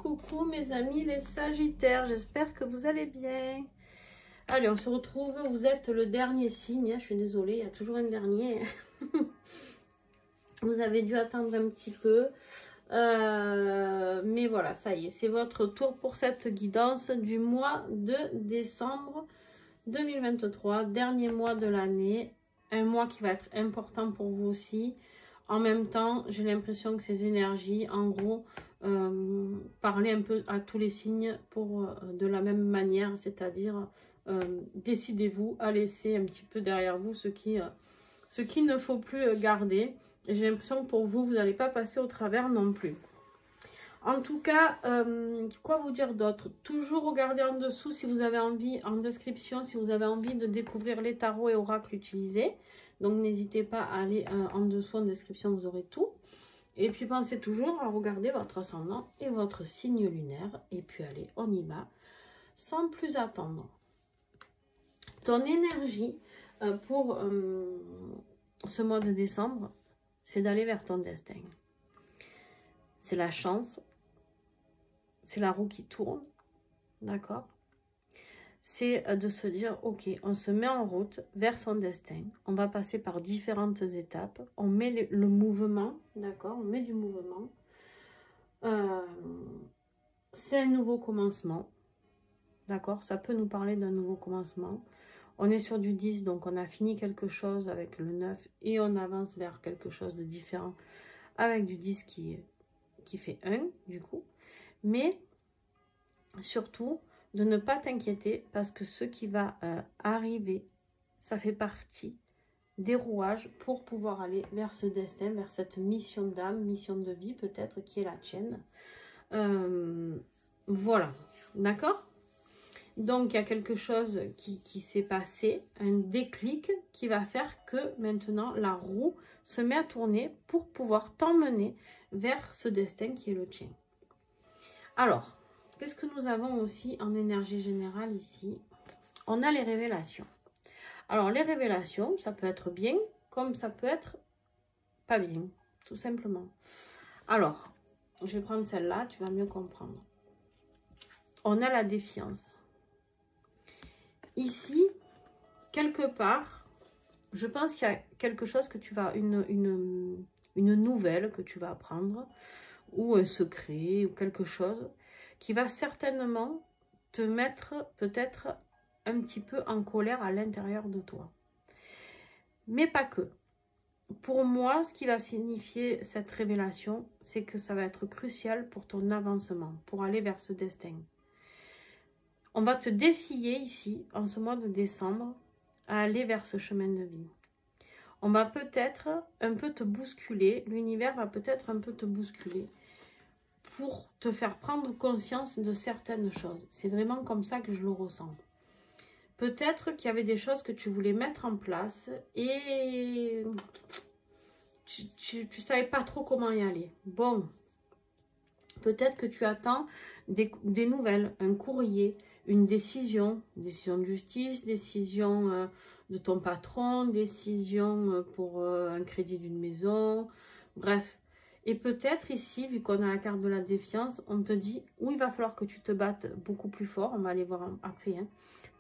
coucou mes amis les Sagittaires, j'espère que vous allez bien. Allez, on se retrouve, vous êtes le dernier signe, je suis désolée, il y a toujours un dernier. Vous avez dû attendre un petit peu, mais voilà, ça y est, c'est votre tour pour cette guidance du mois de décembre 2023, dernier mois de l'année, un mois qui va être important pour vous aussi. En même temps, j'ai l'impression que ces énergies, en gros, parler un peu à tous les signes pour de la même manière, c'est-à-dire décidez-vous à laisser un petit peu derrière vous ce qu'il ne faut plus garder. J'ai l'impression que pour vous, vous n'allez pas passer au travers non plus. En tout cas, quoi vous dire d'autre? Toujours regarder en dessous si vous avez envie, en description, si vous avez envie de découvrir les tarots et oracles utilisés. Donc n'hésitez pas à aller en dessous en description, vous aurez tout. Et puis pensez toujours à regarder votre ascendant et votre signe lunaire. Et puis allez, on y va, sans plus attendre. Ton énergie pour ce mois de décembre, c'est d'aller vers ton destin. C'est la chance, c'est la roue qui tourne, d'accord? C'est de se dire, ok, on se met en route vers son destin. On va passer par différentes étapes. On met le mouvement, d'accord? On met du mouvement. C'est un nouveau commencement, d'accord? Ça peut nous parler d'un nouveau commencement. On est sur du 10, donc on a fini quelque chose avec le 9 et on avance vers quelque chose de différent avec du 10 qui fait 1, du coup. Mais surtout, de ne pas t'inquiéter parce que ce qui va arriver, ça fait partie des rouages pour pouvoir aller vers ce destin, vers cette mission d'âme, mission de vie peut-être qui est la tienne. Voilà, d'accord? Donc il y a quelque chose qui s'est passé, un déclic qui va faire que maintenant la roue se met à tourner pour pouvoir t'emmener vers ce destin qui est le tien. Alors, qu'est-ce que nous avons aussi en énergie générale ici? On a les révélations. Alors, les révélations, ça peut être bien, comme ça peut être pas bien, tout simplement. Alors, je vais prendre celle-là, tu vas mieux comprendre. On a la défiance. Ici, quelque part, je pense qu'il y a quelque chose que tu vas, une nouvelle que tu vas apprendre, ou un secret, ou quelque chose qui va certainement te mettre peut-être un petit peu en colère à l'intérieur de toi. Mais pas que. Pour moi, ce qui va signifier cette révélation, c'est que ça va être crucial pour ton avancement, pour aller vers ce destin. On va te défier ici, en ce mois de décembre, à aller vers ce chemin de vie. On va peut-être un peu te bousculer, l'univers va peut-être un peu te bousculer, pour te faire prendre conscience de certaines choses. C'est vraiment comme ça que je le ressens. Peut-être qu'il y avait des choses que tu voulais mettre en place et tu savais pas trop comment y aller. Bon, peut-être que tu attends des nouvelles, un courrier, une décision de justice, décision de ton patron, décision pour un crédit d'une maison, bref. Et peut-être ici, vu qu'on a la carte de la défiance, on te dit où il va falloir que tu te battes beaucoup plus fort. On va aller voir après, hein,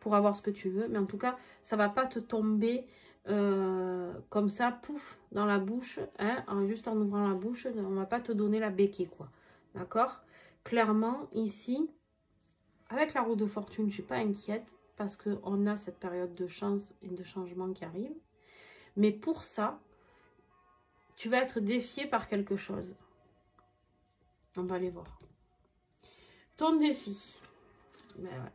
pour avoir ce que tu veux. Mais en tout cas, ça ne va pas te tomber comme ça, pouf, dans la bouche. Hein, juste en ouvrant la bouche, on ne va pas te donner la béquille, quoi. D'accord? Clairement, ici, avec la roue de fortune, je ne suis pas inquiète parce qu'on a cette période de chance et de changement qui arrive. Mais pour ça, tu vas être défié par quelque chose. On va aller voir. Ton défi. Ben ouais.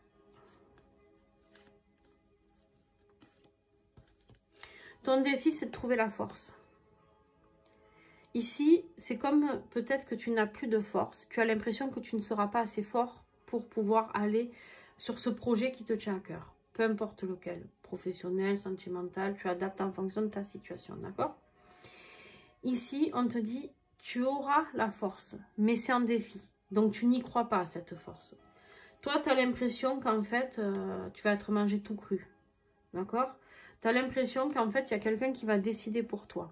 Ton défi, c'est de trouver la force. Ici, c'est comme peut-être que tu n'as plus de force. Tu as l'impression que tu ne seras pas assez fort pour pouvoir aller sur ce projet qui te tient à cœur. Peu importe lequel. Professionnel, sentimental, tu adaptes en fonction de ta situation. D'accord ? Ici, on te dit, tu auras la force, mais c'est un défi. Donc, tu n'y crois pas à cette force. Toi, tu as l'impression qu'en fait, tu vas être mangé tout cru. D'accord? Tu as l'impression qu'en fait, il y a quelqu'un qui va décider pour toi.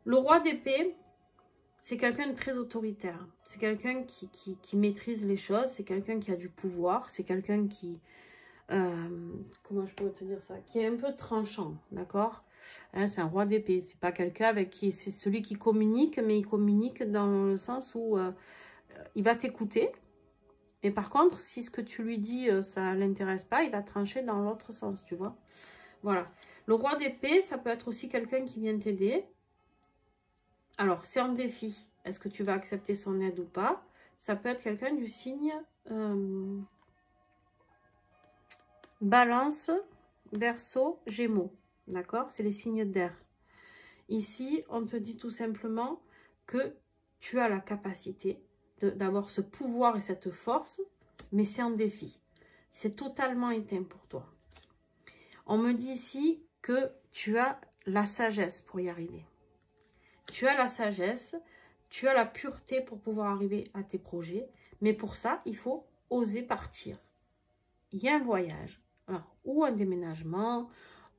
Le roi d'épée, c'est quelqu'un de très autoritaire. C'est quelqu'un qui maîtrise les choses. C'est quelqu'un qui a du pouvoir. C'est quelqu'un qui... comment je pourrais te dire ça? Qui est un peu tranchant, d'accord? Hein, c'est un roi d'épée. C'est pas quelqu'un avec qui... C'est celui qui communique, mais il communique dans le sens où il va t'écouter. Et par contre, si ce que tu lui dis, ça ne l'intéresse pas, il va trancher dans l'autre sens, tu vois? Voilà. Le roi d'épée, ça peut être aussi quelqu'un qui vient t'aider. Alors, c'est un défi. Est-ce que tu vas accepter son aide ou pas? Ça peut être quelqu'un du signe Balance, Verseau, Gémeaux. D'accord? C'est les signes d'air. Ici, on te dit tout simplement que tu as la capacité d'avoir ce pouvoir et cette force, mais c'est un défi. C'est totalement éteint pour toi. On me dit ici que tu as la sagesse pour y arriver. Tu as la sagesse, tu as la pureté pour pouvoir arriver à tes projets, mais pour ça, il faut oser partir. Il y a un voyage, alors, ou un déménagement.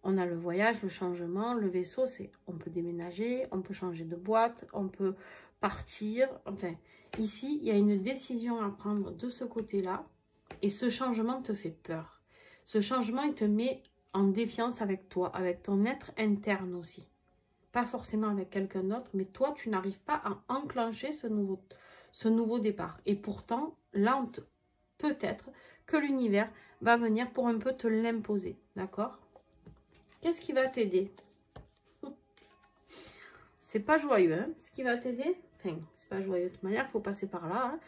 On a le voyage, le changement, le vaisseau, c'est on peut déménager, on peut changer de boîte, on peut partir. Enfin, ici, il y a une décision à prendre de ce côté-là et ce changement te fait peur. Ce changement, il te met en défiance avec toi, avec ton être interne aussi. Pas forcément avec quelqu'un d'autre, mais toi, tu n'arrives pas à enclencher ce nouveau départ. Et pourtant, là, peut-être que l'univers va venir pour un peu te l'imposer, d'accord ? Qu'est-ce qui va t'aider? C'est pas joyeux, hein? Ce qui va t'aider, enfin, c'est pas joyeux de toute manière, il faut passer par là. Hein.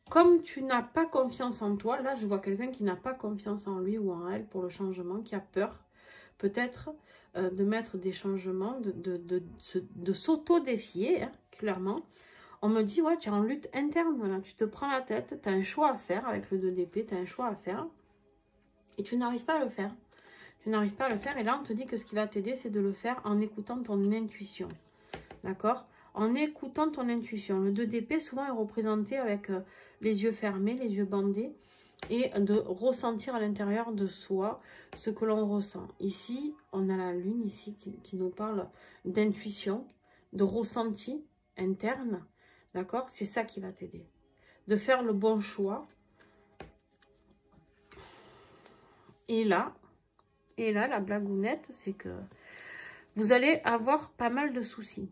Comme tu n'as pas confiance en toi, là, je vois quelqu'un qui n'a pas confiance en lui ou en elle pour le changement, qui a peur, peut-être, de mettre des changements, de s'auto-défier, hein, clairement. On me dit, ouais, tu es en lutte interne, là, tu te prends la tête, tu as un choix à faire avec le 2 d'épée, tu as un choix à faire, et tu n'arrives pas à le faire. Tu n'arrives pas à le faire et là on te dit que ce qui va t'aider c'est de le faire en écoutant ton intuition. D'accord? En écoutant ton intuition. Le 2 d'épée souvent est représenté avec les yeux fermés, les yeux bandés et de ressentir à l'intérieur de soi ce que l'on ressent. Ici on a la lune ici qui nous parle d'intuition, de ressenti interne. D'accord? C'est ça qui va t'aider. De faire le bon choix. Et là, la blagounette, c'est que vous allez avoir pas mal de soucis.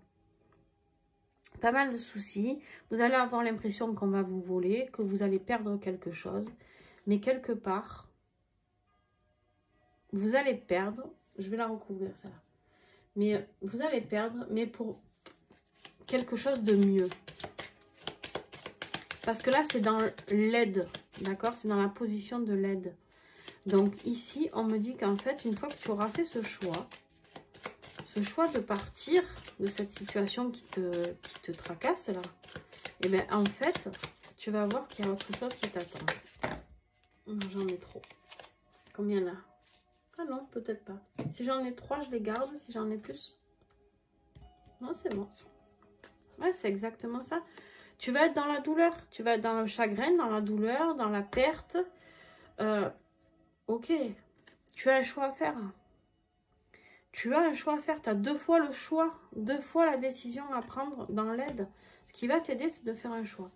Pas mal de soucis. Vous allez avoir l'impression qu'on va vous voler, que vous allez perdre quelque chose. Mais quelque part, vous allez perdre. Je vais la recouvrir, ça. Mais vous allez perdre, mais pour quelque chose de mieux. Parce que là, c'est dans l'aide. D'accord? C'est dans la position de l'aide. Donc ici, on me dit qu'en fait, une fois que tu auras fait ce choix de partir de cette situation qui te tracasse là, et bien en fait, tu vas voir qu'il y a autre chose qui t'attend. J'en ai trop. Combien là? Ah non, peut-être pas. Si j'en ai 3, je les garde. Si j'en ai plus, non, c'est bon. Ouais, c'est exactement ça. Tu vas être dans la douleur. Tu vas être dans le chagrin, dans la douleur, dans la perte. Ok, tu as un choix à faire. Tu as un choix à faire. Tu as 2 fois le choix, 2 fois la décision à prendre dans l'aide. Ce qui va t'aider, c'est de faire un choix.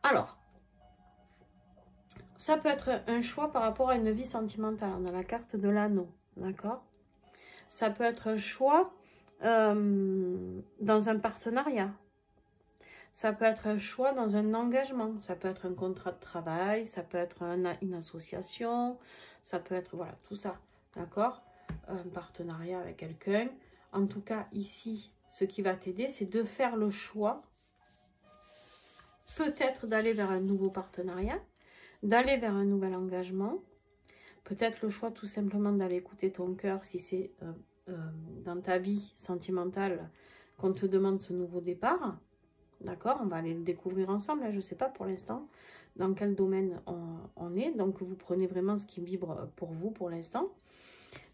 Alors, ça peut être un choix par rapport à une vie sentimentale. On a la carte de l'anneau, d'accord? Ça peut être un choix dans un partenariat. Ça peut être un choix dans un engagement. Ça peut être un contrat de travail. Ça peut être une association. Ça peut être, voilà, tout ça. D'accord? Un partenariat avec quelqu'un. En tout cas, ici, ce qui va t'aider, c'est de faire le choix. Peut-être d'aller vers un nouveau partenariat. D'aller vers un nouvel engagement. Peut-être le choix tout simplement d'aller écouter ton cœur si c'est dans ta vie sentimentale qu'on te demande ce nouveau départ. D'accord, on va aller le découvrir ensemble. Je ne sais pas pour l'instant dans quel domaine on est. Donc, vous prenez vraiment ce qui vibre pour vous pour l'instant.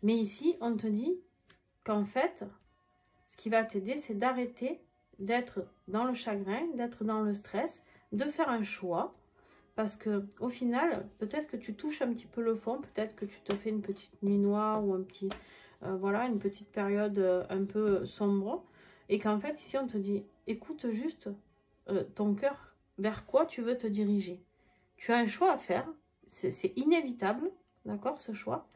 Mais ici, on te dit qu'en fait, ce qui va t'aider, c'est d'arrêter d'être dans le chagrin, d'être dans le stress, de faire un choix. Parce que au final, peut-être que tu touches un petit peu le fond. Peut-être que tu te fais une petite nuit noire ou un petit, voilà, une petite période un peu sombre. Et qu'en fait, ici, on te dit, écoute juste ton cœur, vers quoi tu veux te diriger. Tu as un choix à faire, c'est inévitable, d'accord, ce choix.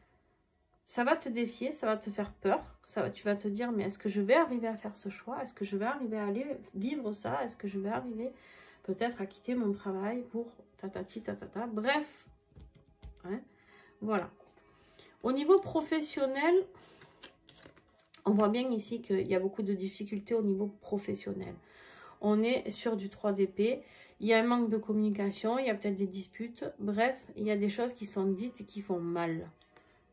Ça va te défier, ça va te faire peur, tu vas te dire, mais est-ce que je vais arriver à faire ce choix? Est-ce que je vais arriver à aller vivre ça? Est-ce que je vais arriver peut-être à quitter mon travail pour tatati tatata? Bref, hein, voilà. Au niveau professionnel, on voit bien ici qu'il y a beaucoup de difficultés au niveau professionnel. On est sur du 3 d'épée. Il y a un manque de communication, il y a peut-être des disputes. Bref, il y a des choses qui sont dites et qui font mal.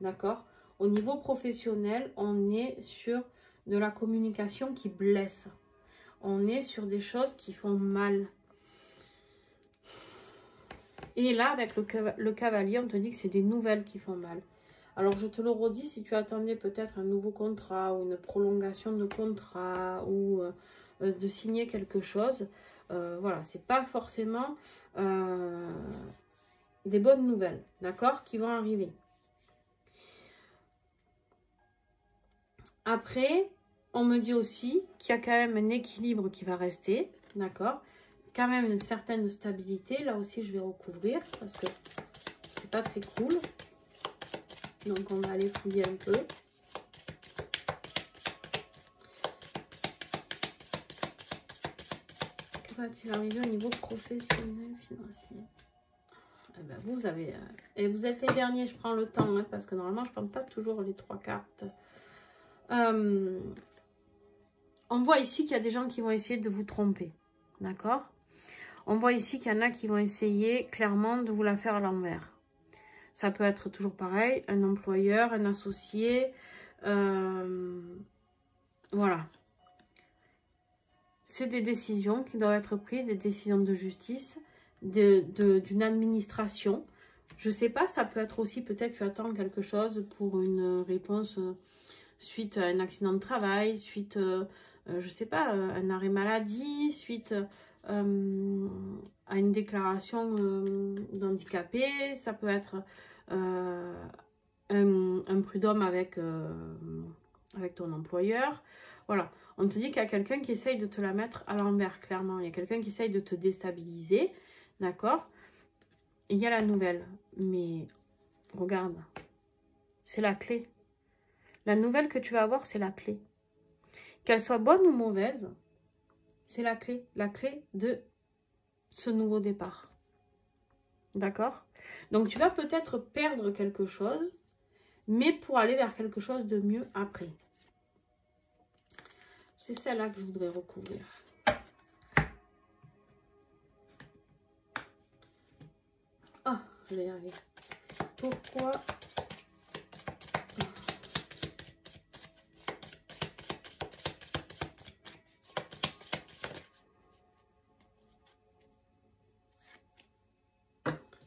D'accord? Au niveau professionnel, on est sur de la communication qui blesse. On est sur des choses qui font mal. Et là, avec le cavalier, on te dit que c'est des nouvelles qui font mal. Alors, je te le redis, si tu attendais peut-être un nouveau contrat ou une prolongation de contrat ou de signer quelque chose, voilà, c'est pas forcément des bonnes nouvelles, d'accord, qui vont arriver. Après, on me dit aussi qu'il y a quand même un équilibre qui va rester, d'accord, quand même une certaine stabilité. Là aussi, je vais recouvrir parce que c'est pas très cool. Donc, on va aller fouiller un peu. Que va-t-il arriver au niveau professionnel, financier? Eh ben, vous avez... et vous êtes les derniers, je prends le temps, hein, parce que normalement, je ne tente pas toujours les 3 cartes. On voit ici qu'il y a des gens qui vont essayer de vous tromper. D'accord? On voit ici qu'il y en a qui vont essayer clairement de vous la faire à l'envers. Ça peut être toujours pareil, un employeur, un associé. Voilà. C'est des décisions qui doivent être prises, des décisions de justice, d'une administration. Je ne sais pas, ça peut être aussi, peut-être tu attends quelque chose pour une réponse suite à un accident de travail, suite, je ne sais pas, un arrêt maladie, suite à une déclaration d'handicapé. Ça peut être un prud'homme avec ton employeur. Voilà, on te dit qu'il y a quelqu'un qui essaye de te la mettre à l'envers, clairement. Il y a quelqu'un qui essaye de te déstabiliser, d'accord? Il y a la nouvelle, mais regarde, c'est la clé. La nouvelle que tu vas avoir, c'est la clé. Qu'elle soit bonne ou mauvaise, c'est la clé de ce nouveau départ. D'accord? Donc, tu vas peut-être perdre quelque chose, mais pour aller vers quelque chose de mieux après. C'est celle-là que je voudrais recouvrir. Ah, je vais y arriver. Pourquoi?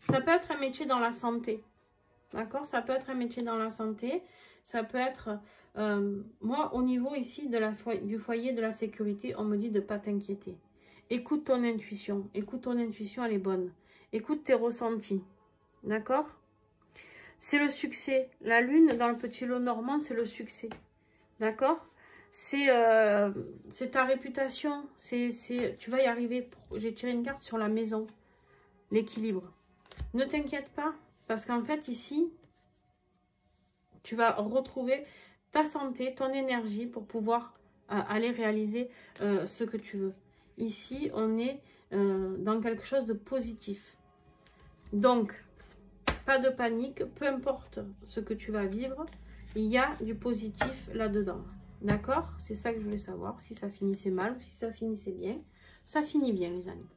Ça peut être un métier dans la santé. D'accord? Ça peut être un métier dans la santé. Ça peut être... moi, au niveau ici du foyer de la sécurité, on me dit de ne pas t'inquiéter. Écoute ton intuition. Écoute ton intuition, elle est bonne. Écoute tes ressentis. D'accord? C'est le succès. La lune dans le petit lot normand, c'est le succès. D'accord? C'est ta réputation. Tu vas y arriver. J'ai tiré une carte sur la maison. L'équilibre. Ne t'inquiète pas. Parce qu'en fait, ici, tu vas retrouver ta santé, ton énergie pour pouvoir aller réaliser ce que tu veux. Ici, on est dans quelque chose de positif. Donc, pas de panique, peu importe ce que tu vas vivre, il y a du positif là-dedans. D'accord? C'est ça que je voulais savoir, si ça finissait mal ou si ça finissait bien. Ça finit bien, les amis.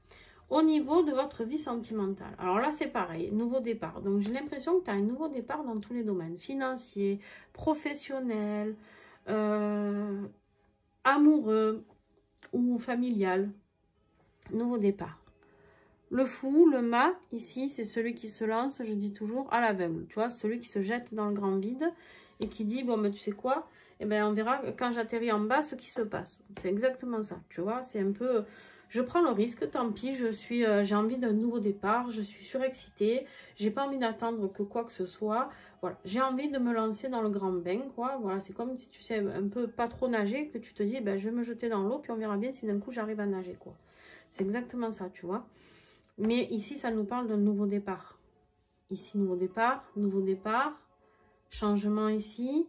Au niveau de votre vie sentimentale, alors là, c'est pareil, nouveau départ. Donc, j'ai l'impression que tu as un nouveau départ dans tous les domaines. Financier, professionnel, amoureux ou familial. Nouveau départ. Le fou, le mât, ici, c'est celui qui se lance, je dis toujours, à l'aveugle. Tu vois, celui qui se jette dans le grand vide et qui dit, bon, mais tu sais quoi, et ben on verra quand j'atterris en bas ce qui se passe. C'est exactement ça, tu vois. C'est un peu, je prends le risque, tant pis, j'ai envie d'un nouveau départ, je suis surexcitée, j'ai pas envie d'attendre que quoi que ce soit. Voilà, j'ai envie de me lancer dans le grand bain, quoi. Voilà, c'est comme si tu sais un peu pas trop nager, que tu te dis, ben je vais me jeter dans l'eau, puis on verra bien si d'un coup j'arrive à nager, quoi. C'est exactement ça, tu vois. Mais ici, ça nous parle d'un nouveau départ. Ici, nouveau départ, changement ici.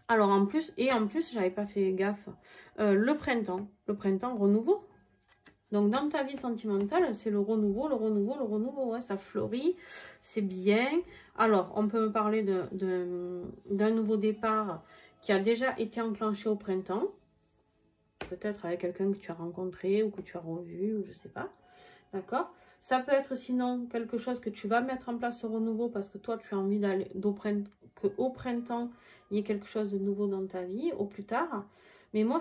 Alors, en plus, j'avais pas fait gaffe, le printemps, renouveau. Donc, dans ta vie sentimentale, c'est le renouveau, ouais, ça fleurit, c'est bien. Alors, on peut me parler d'un nouveau départ qui a déjà été enclenché au printemps. Peut-être avec quelqu'un que tu as rencontré ou que tu as revu, ou je sais pas. D'accord? Ça peut être sinon quelque chose que tu vas mettre en place, ce renouveau, parce que toi, tu as envie qu'au printemps, il y ait quelque chose de nouveau dans ta vie, au plus tard. Mais moi,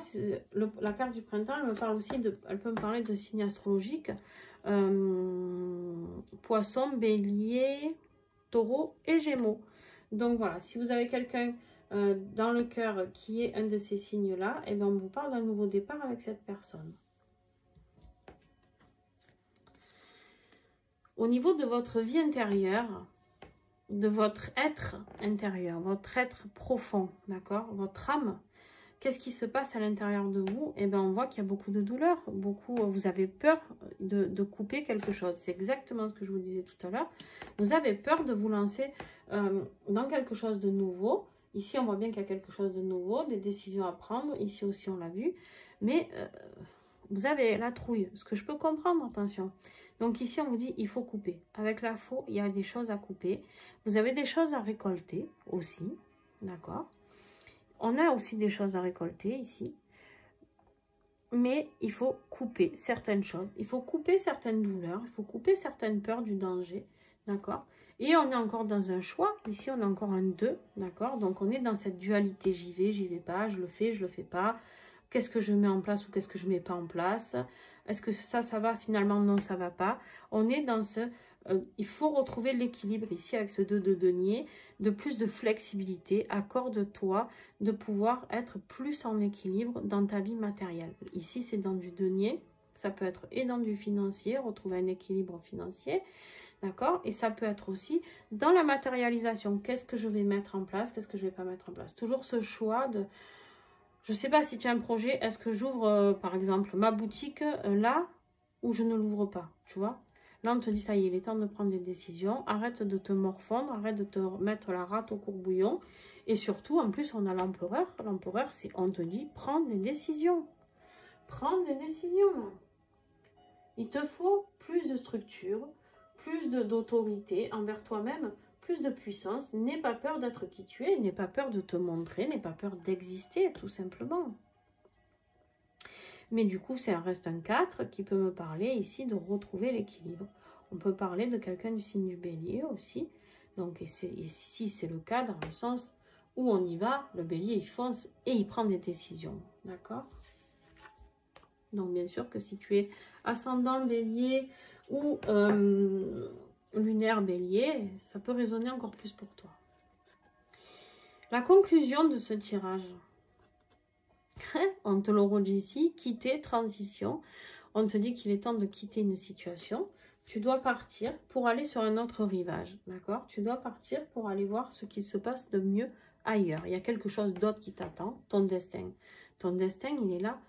la carte du printemps, elle me parle aussi elle peut me parler de signes astrologiques. Poisson, bélier, taureau et gémeaux. Donc voilà, si vous avez quelqu'un dans le cœur qui est un de ces signes-là, et bien on vous parle d'un nouveau départ avec cette personne. Au niveau de votre vie intérieure, de votre être intérieur, votre être profond, d'accord, votre âme, qu'est-ce qui se passe à l'intérieur de vous? Eh bien, on voit qu'il y a beaucoup de douleur, vous avez peur de couper quelque chose. C'est exactement ce que je vous disais tout à l'heure. Vous avez peur de vous lancer dans quelque chose de nouveau. Ici, on voit bien qu'il y a quelque chose de nouveau, des décisions à prendre. Ici aussi, on l'a vu. Mais vous avez la trouille, ce que je peux comprendre, attention. Donc ici, on vous dit, il faut couper. Avec la faux, il y a des choses à couper. Vous avez des choses à récolter aussi, d'accord? On a aussi des choses à récolter ici. Mais il faut couper certaines choses. Il faut couper certaines douleurs. Il faut couper certaines peurs du danger, d'accord? Et on est encore dans un choix. Ici, on a encore un 2, d'accord? Donc, on est dans cette dualité. J'y vais pas, je le fais pas. Qu'est-ce que je mets en place ou qu'est-ce que je mets pas en place? Est-ce que ça va? Finalement, non, ça va pas. On est dans ce... il faut retrouver l'équilibre ici avec ce 2 de denier, de plus de flexibilité. Accorde-toi de pouvoir être plus en équilibre dans ta vie matérielle. Ici, c'est dans du denier. Ça peut être et dans du financier, retrouver un équilibre financier. D'accord? Et ça peut être aussi dans la matérialisation. Qu'est-ce que je vais mettre en place? Qu'est-ce que je ne vais pas mettre en place? Toujours ce choix de... Je ne sais pas si tu as un projet, est-ce que j'ouvre par exemple ma boutique là ou je ne l'ouvre pas, tu vois? Là, on te dit, ça y est, il est temps de prendre des décisions. Arrête de te morfondre, arrête de te mettre la rate au courbouillon. Et surtout, en plus, on a l'empereur. L'empereur, c'est, on te dit, prends des décisions. Prends des décisions. Il te faut plus de structure, plus d'autorité envers toi-même, plus de puissance. N'aie pas peur d'être qui tu es, n'aie pas peur de te montrer, n'aie pas peur d'exister, tout simplement. Mais du coup, ça reste un 4 qui peut me parler ici de retrouver l'équilibre. On peut parler de quelqu'un du signe du bélier aussi. Donc ici, c'est le cas dans le sens où on y va, le bélier, il fonce et il prend des décisions. D'accord? Donc bien sûr que si tu es ascendant bélier ou lunaire bélier, ça peut résonner encore plus pour toi. La conclusion de ce tirage... On te le redit ici, quitter, transition. On te dit qu'il est temps de quitter une situation. Tu dois partir pour aller sur un autre rivage, d'accord? Tu dois partir pour aller voir ce qui se passe de mieux ailleurs. Il y a quelque chose d'autre qui t'attend, ton destin. Ton destin, il est là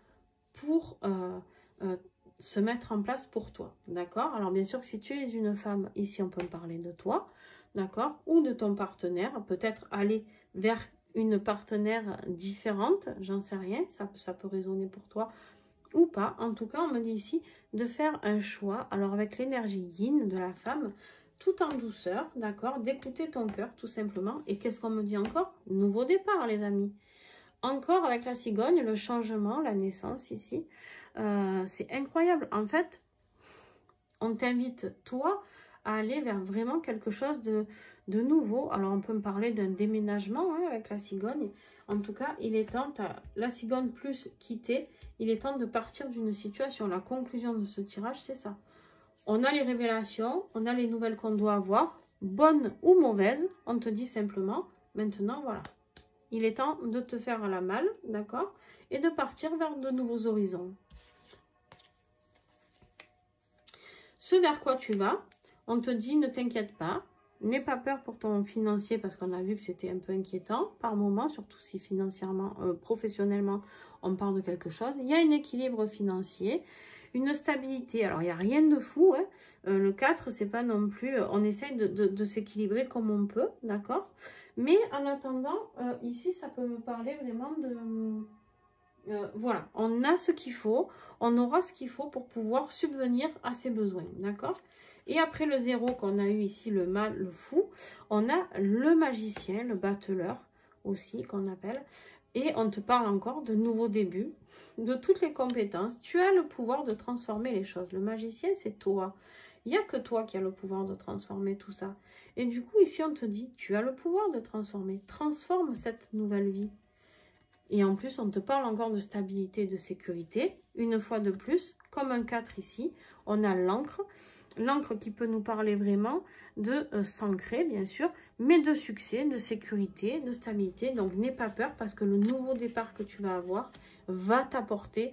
pour se mettre en place pour toi, d'accord? Alors bien sûr, si tu es une femme, ici on peut parler de toi, d'accord? Ou de ton partenaire, peut-être aller vers une partenaire différente, j'en sais rien, ça peut résonner pour toi ou pas. En tout cas, on me dit ici de faire un choix, alors avec l'énergie yin de la femme, tout en douceur, d'accord, d'écouter ton cœur tout simplement. Et qu'est-ce qu'on me dit encore? Nouveau départ, les amis. Encore avec la cigogne, le changement, la naissance ici, c'est incroyable. En fait, on t'invite, toi, à aller vers vraiment quelque chose de nouveau. Alors, on peut me parler d'un déménagement hein, avec la cigogne. En tout cas, il est temps, la cigogne plus quitter, il est temps de partir d'une situation. La conclusion de ce tirage, c'est ça. On a les révélations, on a les nouvelles qu'on doit avoir, bonnes ou mauvaises. On te dit simplement, Maintenant, voilà. Il est temps de te faire à la malle, d'accord? Et de partir vers de nouveaux horizons. Ce vers quoi tu vas, on te dit ne t'inquiète pas, n'aie pas peur pour ton financier parce qu'on a vu que c'était un peu inquiétant par moment, surtout si financièrement, professionnellement, on parle de quelque chose. Il y a un équilibre financier, une stabilité. Alors, il n'y a rien de fou. Hein. Le 4, c'est pas non plus... on essaye de s'équilibrer comme on peut, d'accord? Mais en attendant, ici, ça peut me parler vraiment de... voilà, on a ce qu'il faut, on aura ce qu'il faut pour pouvoir subvenir à ses besoins, d'accord? Et après le 0 qu'on a eu ici, le mal, le fou, on a le magicien, le battleur aussi qu'on appelle. Et on te parle encore de nouveaux débuts, de toutes les compétences. Tu as le pouvoir de transformer les choses. Le magicien, c'est toi. Il n'y a que toi qui as le pouvoir de transformer tout ça. Et du coup, ici, on te dit, tu as le pouvoir de transformer. Transforme cette nouvelle vie. Et en plus, on te parle encore de stabilité et de sécurité. Une fois de plus, comme un 4 ici, on a l'encre. L'encre qui peut nous parler vraiment de s'ancrer, bien sûr, mais de succès, de sécurité, de stabilité. Donc, n'aie pas peur parce que le nouveau départ que tu vas avoir va t'apporter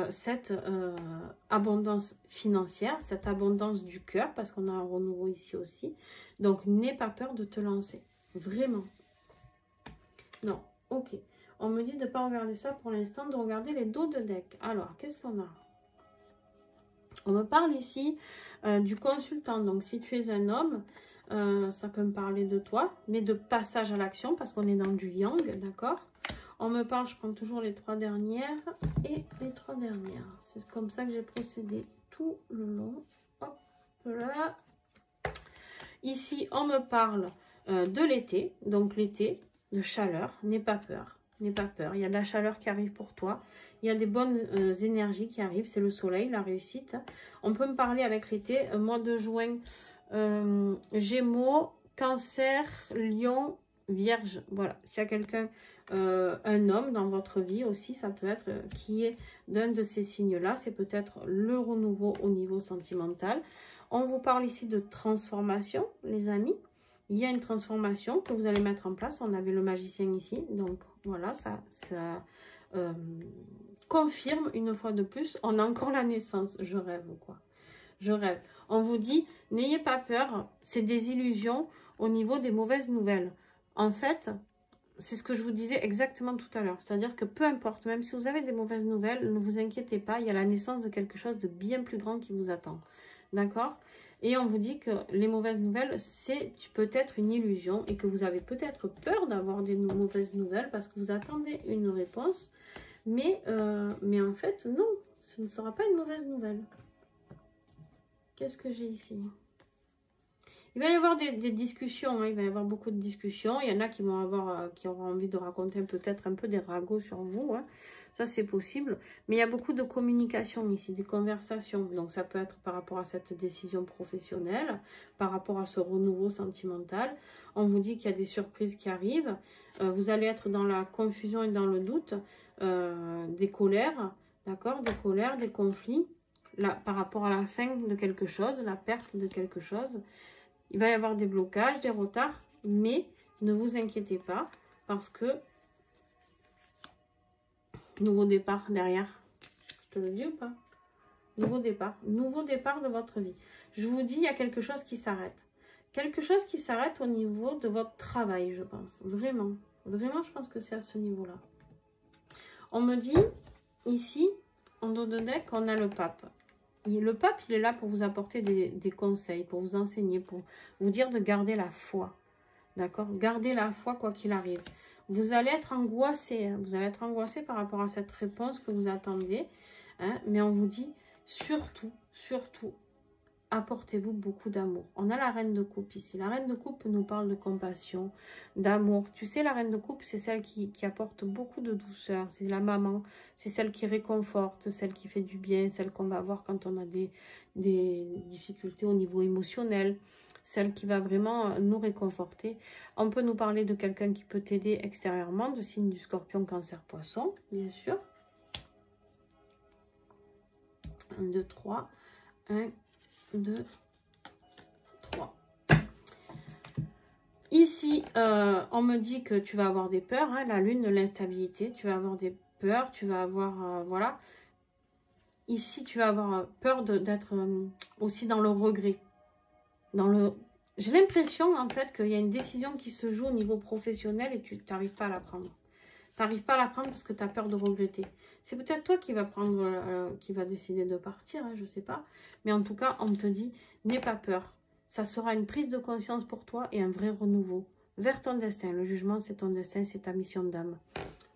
cette abondance financière, cette abondance du cœur, parce qu'on a un renouveau ici aussi. Donc, n'aie pas peur de te lancer. Vraiment. Non, ok. On me dit de ne pas regarder ça pour l'instant, de regarder les dos de deck. Alors, qu'est-ce qu'on a? On me parle ici du consultant. Donc, si tu es un homme, ça peut me parler de toi, mais de passage à l'action, parce qu'on est dans du yang, d'accord? On me parle, je prends toujours les 3 dernières et les 3 dernières. C'est comme ça que j'ai procédé tout le long. Hop là. Ici, on me parle de l'été. Donc, l'été, de chaleur. N'aie pas peur. N'aie pas peur. Il y a de la chaleur qui arrive pour toi. Il y a des bonnes énergies qui arrivent. C'est le soleil, la réussite. On peut me parler avec l'été. Mois de juin, Gémeaux, Cancer, Lion, Vierge. Voilà. S'il y a quelqu'un, un homme dans votre vie aussi, ça peut être qui est d'un de ces signes-là. C'est peut-être le renouveau au niveau sentimental. On vous parle ici de transformation, les amis. Il y a une transformation que vous allez mettre en place. On avait le magicien ici. Donc, voilà, ça confirme une fois de plus. On a encore la naissance. Je rêve, quoi. Je rêve. On vous dit, n'ayez pas peur. C'est des illusions au niveau des mauvaises nouvelles. En fait, c'est ce que je vous disais exactement tout à l'heure. C'est-à-dire que peu importe, même si vous avez des mauvaises nouvelles, ne vous inquiétez pas. Il y a la naissance de quelque chose de bien plus grand qui vous attend. D'accord ? Et on vous dit que les mauvaises nouvelles, c'est peut-être une illusion et que vous avez peut-être peur d'avoir des mauvaises nouvelles parce que vous attendez une réponse. Mais en fait, non, ce ne sera pas une mauvaise nouvelle. Qu'est-ce que j'ai ici? Il va y avoir des discussions, hein, il va y avoir beaucoup de discussions. Il y en a qui vont avoir, qui auront envie de raconter peut-être un peu des ragots sur vous. Hein. Ça, c'est possible. Mais il y a beaucoup de communication ici, des conversations. Donc, ça peut être par rapport à cette décision professionnelle, par rapport à ce renouveau sentimental. On vous dit qu'il y a des surprises qui arrivent. Vous allez être dans la confusion et dans le doute, des colères, d'accord? Des colères, des conflits, là, par rapport à la fin de quelque chose, la perte de quelque chose. Il va y avoir des blocages, des retards, mais ne vous inquiétez pas parce que nouveau départ derrière. Je te le dis ou pas? Nouveau départ de votre vie. Je vous dis, il y a quelque chose qui s'arrête. Quelque chose qui s'arrête au niveau de votre travail, je pense. Vraiment, vraiment, je pense que c'est à ce niveau-là. On me dit, ici, en dos de deck, on a le pape. Le pape, il est là pour vous apporter des conseils, pour vous enseigner, pour vous dire de garder la foi. D'accord? Gardez la foi quoi qu'il arrive. Vous allez être angoissé. Hein, vous allez être angoissé par rapport à cette réponse que vous attendez. Hein, mais on vous dit, surtout, surtout, apportez-vous beaucoup d'amour. On a la reine de coupe ici. La reine de coupe nous parle de compassion, d'amour. Tu sais, la reine de coupe, c'est celle qui apporte beaucoup de douceur. C'est la maman. C'est celle qui réconforte, celle qui fait du bien, celle qu'on va voir quand on a des difficultés au niveau émotionnel. Celle qui va vraiment nous réconforter. On peut nous parler de quelqu'un qui peut t'aider extérieurement, de signe du scorpion, cancer, poisson, bien sûr. 1, 2, 3. 1, 2, 3. Ici, on me dit que tu vas avoir des peurs, hein, la lune de l'instabilité, tu vas avoir des peurs, tu vas avoir, voilà. Ici, tu vas avoir peur d'être aussi dans le regret. J'ai l'impression, en fait, qu'il y a une décision qui se joue au niveau professionnel et tu n'arrives pas à la prendre. Tu n'arrives pas à la prendre parce que tu as peur de regretter. C'est peut-être toi qui va prendre, qui va décider de partir, hein, je ne sais pas. Mais en tout cas, on te dit, n'aie pas peur. Ça sera une prise de conscience pour toi et un vrai renouveau vers ton destin. Le jugement, c'est ton destin, c'est ta mission d'âme.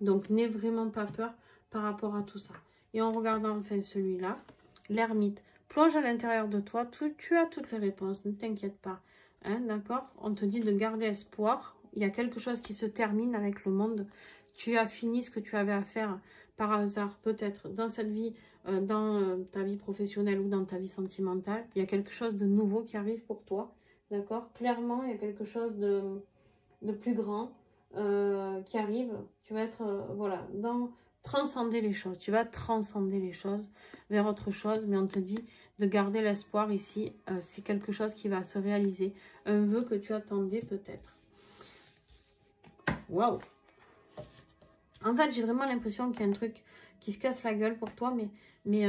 Donc, n'aie vraiment pas peur par rapport à tout ça. Et en regardant enfin celui-là, l'ermite, plonge à l'intérieur de toi, tu as toutes les réponses, ne t'inquiète pas. Hein, d'accord? On te dit de garder espoir. Il y a quelque chose qui se termine avec le monde. Tu as fini ce que tu avais à faire par hasard, peut-être dans cette vie, dans ta vie professionnelle ou dans ta vie sentimentale. Il y a quelque chose de nouveau qui arrive pour toi. D'accord? Clairement, il y a quelque chose de plus grand qui arrive. Tu vas être, voilà, transcender les choses. Tu vas transcender les choses vers autre chose, mais on te dit de garder l'espoir ici. C'est quelque chose qui va se réaliser. Un vœu que tu attendais peut-être. Waouh! En fait, j'ai vraiment l'impression qu'il y a un truc qui se casse la gueule pour toi, mais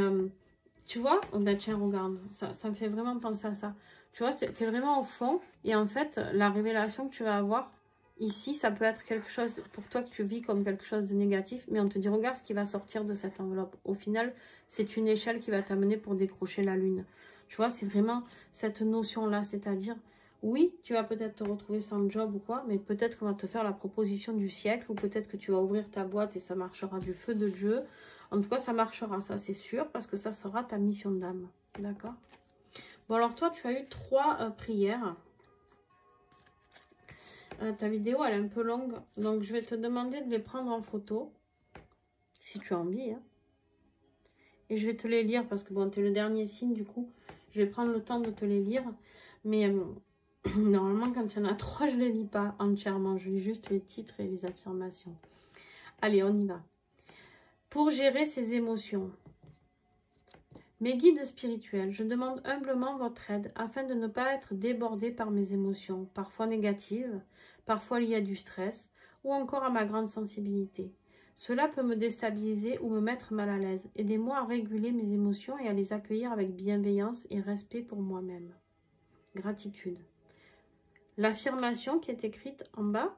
tu vois, oh ben tiens, regarde, ça me fait vraiment penser à ça. Tu vois, tu es vraiment au fond, et en fait, la révélation que tu vas avoir ici, ça peut être quelque chose pour toi que tu vis comme quelque chose de négatif, mais on te dit, regarde ce qui va sortir de cette enveloppe. Au final, c'est une échelle qui va t'amener pour décrocher la lune. Tu vois, c'est vraiment cette notion-là, c'est-à-dire... Oui, tu vas peut-être te retrouver sans job ou quoi, mais peut-être qu'on va te faire la proposition du siècle, ou peut-être que tu vas ouvrir ta boîte et ça marchera du feu de Dieu. En tout cas, ça marchera, ça c'est sûr, parce que ça sera ta mission d'âme. D'accord? Bon, alors toi, tu as eu 3 prières. Ta vidéo, elle est un peu longue, donc je vais te demander de les prendre en photo, si tu as envie. Hein. Et je vais te les lire, parce que bon, tu es le dernier signe, du coup, je vais prendre le temps de te les lire. Mais... normalement, quand il y en a 3, je ne les lis pas entièrement. Je lis juste les titres et les affirmations. Allez, on y va. Pour gérer ses émotions. Mes guides spirituels, je demande humblement votre aide afin de ne pas être débordée par mes émotions, parfois négatives, parfois liées à du stress ou encore à ma grande sensibilité. Cela peut me déstabiliser ou me mettre mal à l'aise. Aidez-moi à réguler mes émotions et à les accueillir avec bienveillance et respect pour moi-même. Gratitude. L'affirmation qui est écrite en bas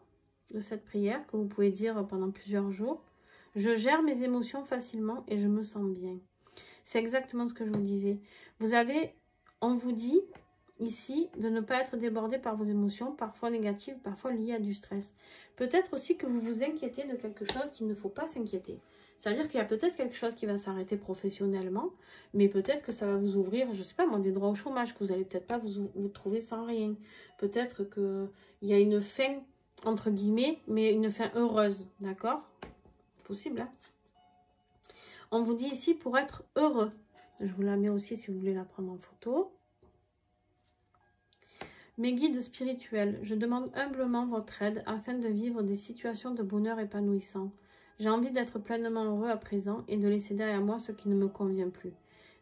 de cette prière, que vous pouvez dire pendant plusieurs jours. Je gère mes émotions facilement et je me sens bien. C'est exactement ce que je vous disais. On vous dit ici de ne pas être débordé par vos émotions, parfois négatives, parfois liées à du stress. Peut-être aussi que vous vous inquiétez de quelque chose qu'il ne faut pas s'inquiéter. C'est-à-dire qu'il y a peut-être quelque chose qui va s'arrêter professionnellement, mais peut-être que ça va vous ouvrir, je ne sais pas moi, des droits au chômage, que vous n'allez peut-être pas vous trouver sans rien. Peut-être qu'il y a une fin, entre guillemets, mais une fin heureuse, d'accord? Possible, hein? On vous dit ici pour être heureux. Je vous la mets aussi si vous voulez la prendre en photo. Mes guides spirituels, je demande humblement votre aide afin de vivre des situations de bonheur épanouissant. J'ai envie d'être pleinement heureux à présent et de laisser derrière moi ce qui ne me convient plus.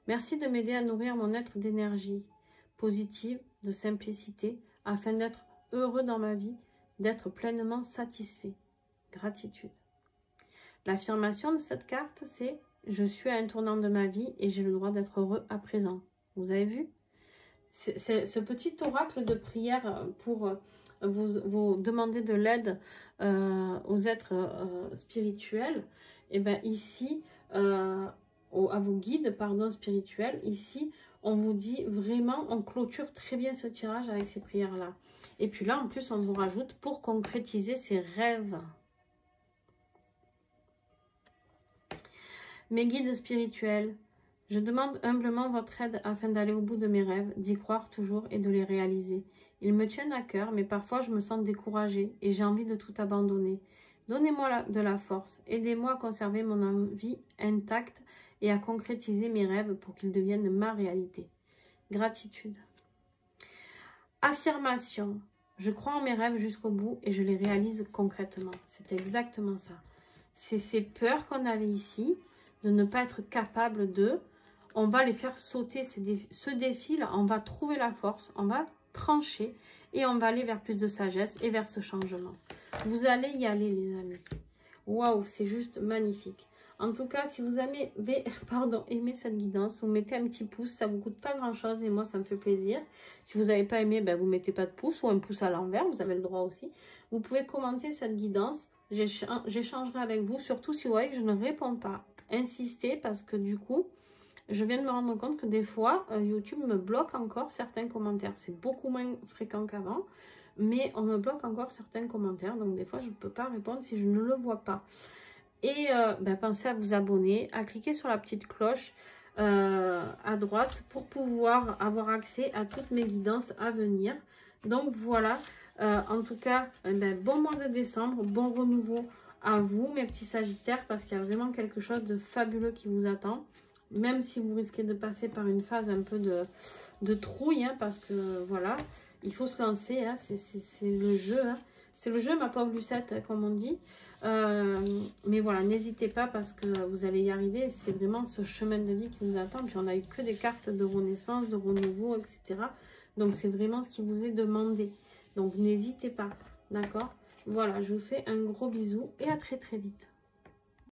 Merci de m'aider à nourrir mon être d'énergie positive, de simplicité, afin d'être heureux dans ma vie, d'être pleinement satisfait. Gratitude. L'affirmation de cette carte, c'est « Je suis à un tournant de ma vie et j'ai le droit d'être heureux à présent ». Vous avez vu? C'est ce petit oracle de prière pour vous demander de l'aide aux êtres spirituels. Et bien ici, à vos guides spirituels, ici, on vous dit vraiment, on clôture très bien ce tirage avec ces prières-là. Et puis là, en plus, on vous rajoute pour concrétiser ses rêves. Mes guides spirituels, je demande humblement votre aide afin d'aller au bout de mes rêves, d'y croire toujours et de les réaliser. Ils me tiennent à cœur, mais parfois je me sens découragée et j'ai envie de tout abandonner. Donnez-moi de la force, aidez-moi à conserver mon envie intacte et à concrétiser mes rêves pour qu'ils deviennent ma réalité. Gratitude. Affirmation. Je crois en mes rêves jusqu'au bout et je les réalise concrètement. C'est exactement ça. C'est ces peurs qu'on avait ici, de ne pas être capable de... On va les faire sauter, ce défi-là. On va trouver la force. On va trancher et on va aller vers plus de sagesse et vers ce changement. Vous allez y aller, les amis. Waouh, c'est juste magnifique. En tout cas, si vous avez aimé cette guidance, vous mettez un petit pouce, ça ne vous coûte pas grand-chose et moi, ça me fait plaisir. Si vous n'avez pas aimé, ben, vous ne mettez pas de pouce ou un pouce à l'envers, vous avez le droit aussi. Vous pouvez commenter cette guidance, j'échangerai avec vous, surtout si vous voyez que je ne réponds pas. Insistez parce que du coup, je viens de me rendre compte que des fois, YouTube me bloque encore certains commentaires. C'est beaucoup moins fréquent qu'avant, mais on me bloque encore certains commentaires. Donc des fois, je ne peux pas répondre si je ne le vois pas. Et pensez à vous abonner, à cliquer sur la petite cloche à droite pour pouvoir avoir accès à toutes mes guidances à venir. Donc voilà, en tout cas, bon mois de décembre, bon renouveau à vous mes petits sagittaires, parce qu'il y a vraiment quelque chose de fabuleux qui vous attend. Même si vous risquez de passer par une phase un peu de trouille, hein, parce que voilà, il faut se lancer, hein, c'est le jeu, hein. C'est le jeu, ma pauvre Lucette, comme on dit. Mais voilà, n'hésitez pas parce que vous allez y arriver. C'est vraiment ce chemin de vie qui vous attend. Puis on n'a eu que des cartes de renaissance, de renouveau, etc. Donc c'est vraiment ce qui vous est demandé. Donc n'hésitez pas, d'accord? Voilà, je vous fais un gros bisou et à très très vite.